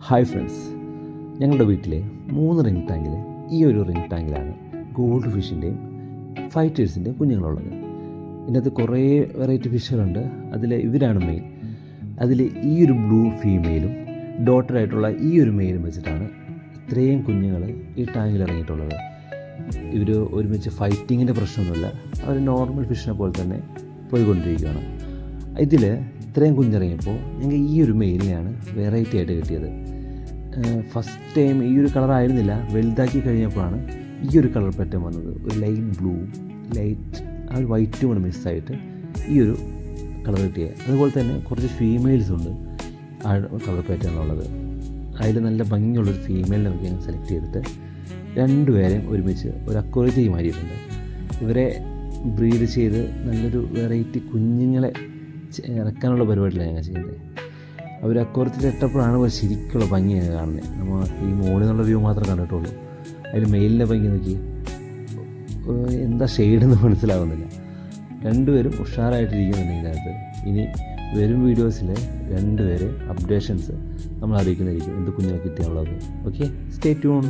Hi friends, ഞങ്ങളുടെ വീട്ടിലെ 3 ring ടാങ്കിൽ ഈ ഒരു റിംഗ് ടാങ്കിലാണ് ഗോൾഡ് ഫിഷിൻ്റെയും ഫൈറ്റേഴ്സിൻ്റെയും കുഞ്ഞുങ്ങളുള്ളത്. ഇതിനകത്ത് കുറേ വെറൈറ്റി ഫിഷുകളുണ്ട്. അതിൽ ഇവരാണ് മെയിൻ. അതിൽ ഈ ഒരു ബ്ലൂ ഫീമെയിലും ഡോട്ടറായിട്ടുള്ള ഈ ഒരു മെയിലും വെച്ചിട്ടാണ് ഇത്രയും കുഞ്ഞുങ്ങൾ ഈ ടാങ്കിൽ ഇറങ്ങിയിട്ടുള്ളത്. ഇവർ ഒരുമിച്ച് ഫൈറ്റിങ്ങിൻ്റെ പ്രശ്നമൊന്നുമില്ല. അവർ നോർമൽ ഫിഷിനെ പോലെ തന്നെ പോയിക്കൊണ്ടിരിക്കുകയാണ്. ഇതിൽ ഇത്രയും കുഞ്ഞിറങ്ങിയപ്പോൾ ഞങ്ങൾക്ക് ഈ ഒരു മെയിലിനെയാണ് വെറൈറ്റി ആയിട്ട് കിട്ടിയത്. ഫസ്റ്റ് ടൈം ഈ ഒരു കളറായിരുന്നില്ല, വലുതാക്കി കഴിഞ്ഞപ്പോഴാണ് ഈ ഒരു കളർ പാറ്റേൺ വന്നത്. ഒരു ലൈറ്റ് ബ്ലൂ, ലൈറ്റ് ആ ഒരു വൈറ്റും കൂടെ മിസ്സായിട്ട് ഈ ഒരു കളർ കിട്ടിയത്. അതുപോലെ തന്നെ കുറച്ച് ഫീമെയിൽസ് ഉണ്ട് ആ കളർ പാറ്റേണിലുള്ളത്. അതിൽ നല്ല ഭംഗിയുള്ളൊരു ഫീമെയിലിനെ നമുക്ക് ഞാൻ സെലക്ട് ചെയ്തിട്ട് രണ്ടുപേരെയും ഒരുമിച്ച് ഒരു അക്വേറിയത്തിൽ മാറ്റിയിട്ടുണ്ട്. ഇവരെ ബ്രീഡ് ചെയ്ത് നല്ലൊരു വെറൈറ്റി കുഞ്ഞുങ്ങളെ ഇറക്കാനുള്ള പരിപാടിയിലാണ് ഞങ്ങൾ ചെയ്യുന്നത്. അവർ അക്വേറിയത്തിൽ ഇട്ടപ്പോഴാണ് ഒരു ശരിക്കുള്ള ഭംഗി ഞങ്ങൾ കാണുന്നത്. നമ്മൾ ഈ മോളിൽ നിന്നുള്ള വ്യൂ മാത്രമേ കണ്ടിട്ടുള്ളൂ. അതിൽ മെയിലിൻ്റെ ഭംഗി നോക്കി എന്താ ഷെയ്ഡെന്ന് മനസ്സിലാവുന്നില്ല. രണ്ടുപേരും ഉഷാറായിട്ടിരിക്കുന്നുണ്ട് ഇതിനകത്ത്. ഇനി വരും വീഡിയോസിൽ രണ്ടുപേരെ അപ്ഡേഷൻസ് നമ്മൾ അറിയിക്കുന്നതായിരിക്കും, എന്ത് കുഞ്ഞിനെ കിട്ടിയാണുള്ളത്. Okay, stay tune.